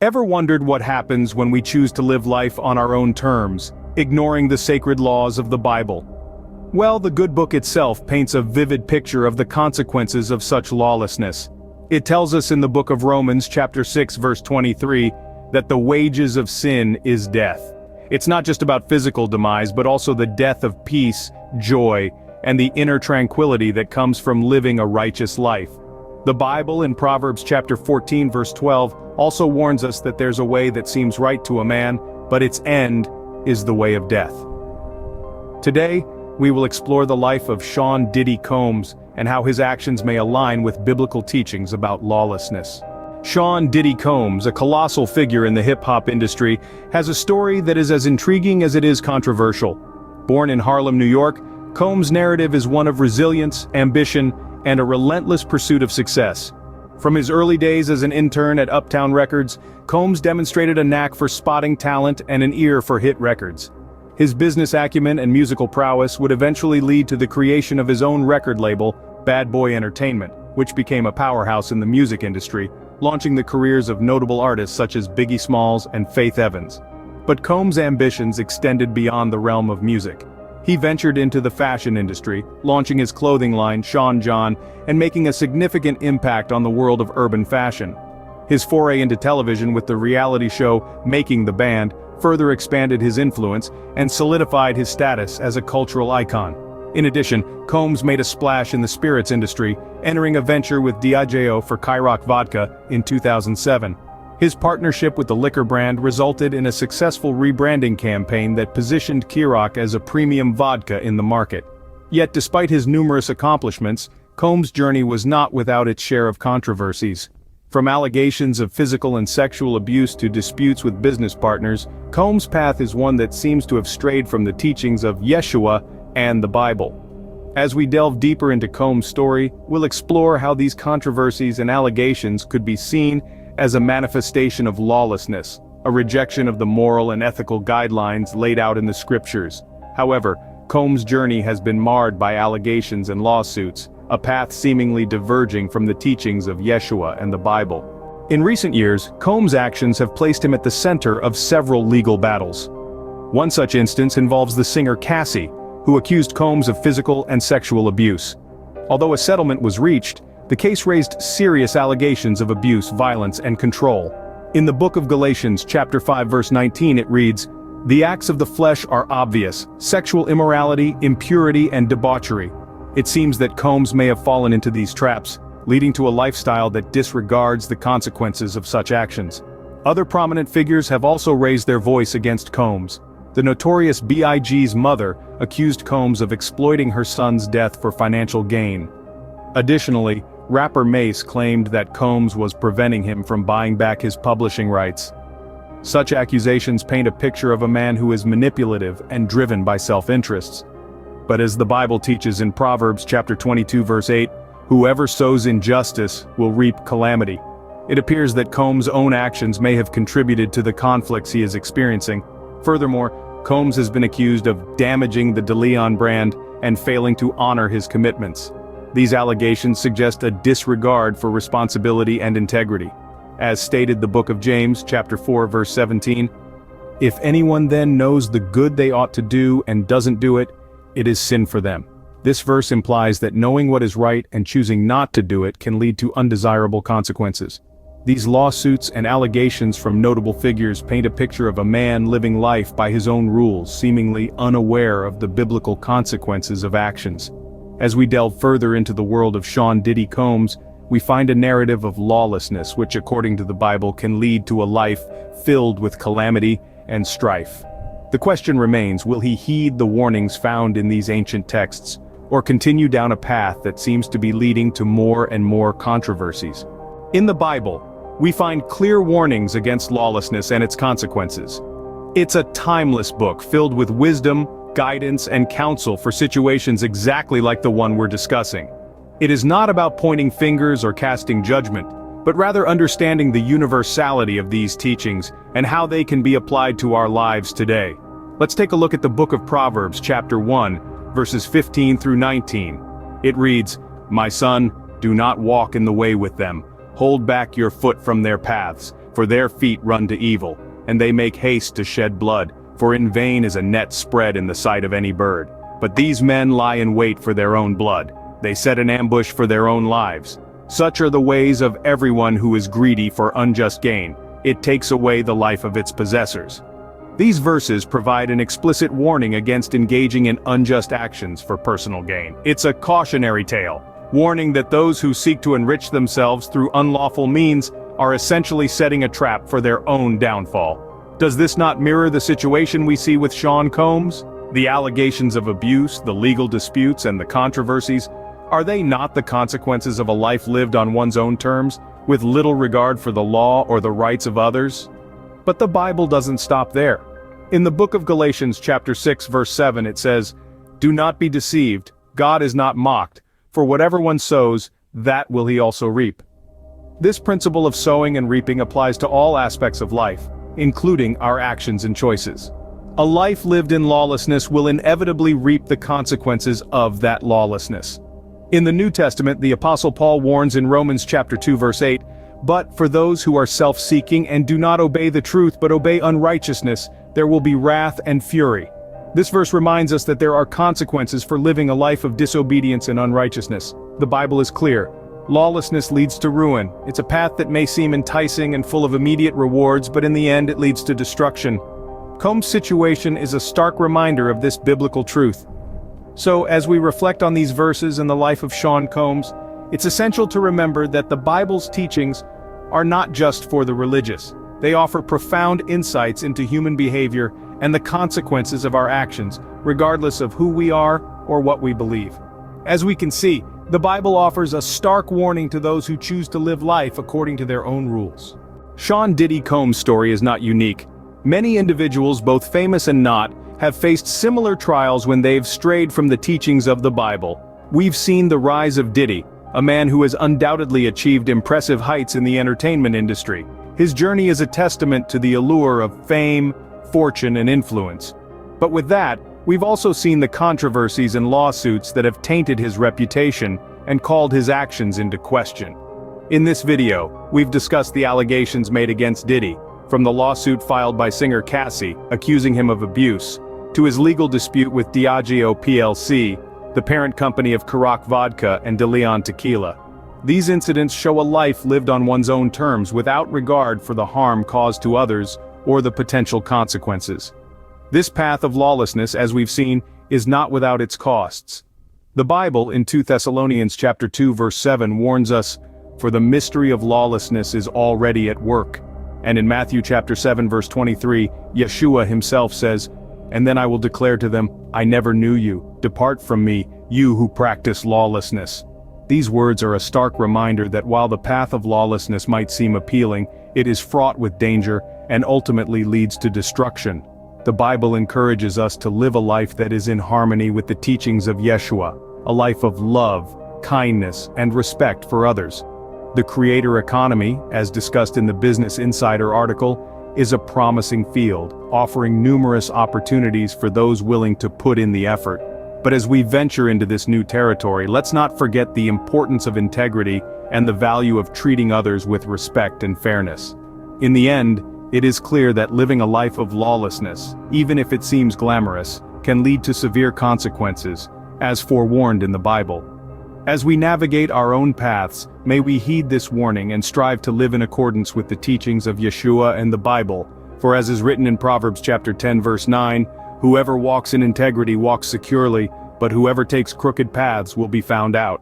Ever wondered what happens when we choose to live life on our own terms, ignoring the sacred laws of the Bible? Well, the good book itself paints a vivid picture of the consequences of such lawlessness. It tells us in the book of Romans chapter 6 verse 23 that the wages of sin is death. It's not just about physical demise but also the death of peace, joy, and the inner tranquility that comes from living a righteous life. The Bible in Proverbs chapter 14 verse 12 also warns us that there's a way that seems right to a man, but its end is the way of death. Today, we will explore the life of Sean Diddy Combs and how his actions may align with biblical teachings about lawlessness. Sean Diddy Combs, a colossal figure in the hip-hop industry, has a story that is as intriguing as it is controversial. Born in Harlem, New York, Combs' narrative is one of resilience, ambition, and a relentless pursuit of success. From his early days as an intern at Uptown Records, Combs demonstrated a knack for spotting talent and an ear for hit records. His business acumen and musical prowess would eventually lead to the creation of his own record label, Bad Boy Entertainment, which became a powerhouse in the music industry, launching the careers of notable artists such as Biggie Smalls and Faith Evans. But Combs' ambitions extended beyond the realm of music. He ventured into the fashion industry, launching his clothing line, Sean John, and making a significant impact on the world of urban fashion. His foray into television with the reality show Making the Band further expanded his influence and solidified his status as a cultural icon. In addition, Combs made a splash in the spirits industry, entering a venture with Diageo for Kairock Vodka in 2007. His partnership with the liquor brand resulted in a successful rebranding campaign that positioned Kairock as a premium vodka in the market. Yet despite his numerous accomplishments, Combs' journey was not without its share of controversies. From allegations of physical and sexual abuse to disputes with business partners, Combs' path is one that seems to have strayed from the teachings of Yeshua and the Bible. As we delve deeper into Combs' story, we'll explore how these controversies and allegations could be seen as a manifestation of lawlessness, a rejection of the moral and ethical guidelines laid out in the scriptures. However, Combs' journey has been marred by allegations and lawsuits, a path seemingly diverging from the teachings of Yeshua and the Bible. In recent years, Combs' actions have placed him at the center of several legal battles. One such instance involves the singer Cassie, who accused Combs of physical and sexual abuse. Although a settlement was reached, the case raised serious allegations of abuse, violence, and control. In the book of Galatians chapter 5 verse 19 it reads, "The acts of the flesh are obvious: sexual immorality, impurity, and debauchery." It seems that Combs may have fallen into these traps, leading to a lifestyle that disregards the consequences of such actions. Other prominent figures have also raised their voice against Combs. The notorious B.I.G.'s mother accused Combs of exploiting her son's death for financial gain. Additionally, rapper Mace claimed that Combs was preventing him from buying back his publishing rights. Such accusations paint a picture of a man who is manipulative and driven by self-interests. But as the Bible teaches in Proverbs chapter 22 verse 8, whoever sows injustice will reap calamity. It appears that Combs' own actions may have contributed to the conflicts he is experiencing. Furthermore, Combs has been accused of damaging the DeLeon brand and failing to honor his commitments. These allegations suggest a disregard for responsibility and integrity. As stated the book of James chapter 4 verse 17, "If anyone then knows the good they ought to do and doesn't do it, it is sin for them." This verse implies that knowing what is right and choosing not to do it can lead to undesirable consequences. These lawsuits and allegations from notable figures paint a picture of a man living life by his own rules, seemingly unaware of the biblical consequences of actions. As we delve further into the world of Sean Diddy Combs, we find a narrative of lawlessness which, according to the Bible, can lead to a life filled with calamity and strife. The question remains, will he heed the warnings found in these ancient texts, or continue down a path that seems to be leading to more and more controversies? In the Bible, we find clear warnings against lawlessness and its consequences. It's a timeless book filled with wisdom, guidance, and counsel for situations exactly like the one we're discussing. It is not about pointing fingers or casting judgment, but rather understanding the universality of these teachings and how they can be applied to our lives today. Let's take a look at the book of Proverbs chapter 1, verses 15 through 19. It reads, "My son, do not walk in the way with them. Hold back your foot from their paths, for their feet run to evil, and they make haste to shed blood, for in vain is a net spread in the sight of any bird. But these men lie in wait for their own blood, they set an ambush for their own lives. Such are the ways of everyone who is greedy for unjust gain, it takes away the life of its possessors. These verses provide an explicit warning against engaging in unjust actions for personal gain. It's a cautionary tale, warning that those who seek to enrich themselves through unlawful means are essentially setting a trap for their own downfall. Does this not mirror the situation we see with Sean Combs? The allegations of abuse, the legal disputes, and the controversies, are they not the consequences of a life lived on one's own terms, with little regard for the law or the rights of others? But the Bible doesn't stop there. In the book of Galatians chapter 6 verse 7 it says, "Do not be deceived, God is not mocked, for whatever one sows, that will he also reap." This principle of sowing and reaping applies to all aspects of life, including our actions and choices. A life lived in lawlessness will inevitably reap the consequences of that lawlessness. In the New Testament, the Apostle Paul warns in Romans chapter 2 verse 8, "But for those who are self-seeking and do not obey the truth but obey unrighteousness, there will be wrath and fury." This verse reminds us that there are consequences for living a life of disobedience and unrighteousness. The Bible is clear. Lawlessness leads to ruin. It's a path that may seem enticing and full of immediate rewards, but in the end it leads to destruction. Combs' situation is a stark reminder of this biblical truth. So, as we reflect on these verses and the life of Sean Combs, it's essential to remember that the Bible's teachings are not just for the religious. They offer profound insights into human behavior and the consequences of our actions, regardless of who we are or what we believe. As we can see, the Bible offers a stark warning to those who choose to live life according to their own rules. Sean Diddy Combs' story is not unique. Many individuals, both famous and not, have faced similar trials when they've strayed from the teachings of the Bible. We've seen the rise of Diddy, a man who has undoubtedly achieved impressive heights in the entertainment industry. His journey is a testament to the allure of fame, fortune, and influence. But with that, we've also seen the controversies and lawsuits that have tainted his reputation and called his actions into question. In this video, we've discussed the allegations made against Diddy, from the lawsuit filed by singer Cassie, accusing him of abuse, to his legal dispute with Diageo plc, the parent company of Ciroc Vodka and De Leon Tequila. These incidents show a life lived on one's own terms without regard for the harm caused to others or the potential consequences. This path of lawlessness, as we've seen, is not without its costs. The Bible, in 2 Thessalonians chapter 2 verse 7, warns us, "For the mystery of lawlessness is already at work." And in Matthew chapter 7 verse 23, Yeshua himself says, "And then I will declare to them, I never knew you, depart from me, you who practice lawlessness." These words are a stark reminder that while the path of lawlessness might seem appealing, it is fraught with danger and ultimately leads to destruction. The Bible encourages us to live a life that is in harmony with the teachings of Yeshua, a life of love, kindness, and respect for others. The creator economy, as discussed in the Business Insider article, is a promising field, offering numerous opportunities for those willing to put in the effort. But as we venture into this new territory, let's not forget the importance of integrity and the value of treating others with respect and fairness. In the end, it is clear that living a life of lawlessness, even if it seems glamorous, can lead to severe consequences, as forewarned in the Bible. As we navigate our own paths, may we heed this warning and strive to live in accordance with the teachings of Yeshua and the Bible, for as is written in Proverbs chapter 10 verse 9, "Whoever walks in integrity walks securely, but whoever takes crooked paths will be found out."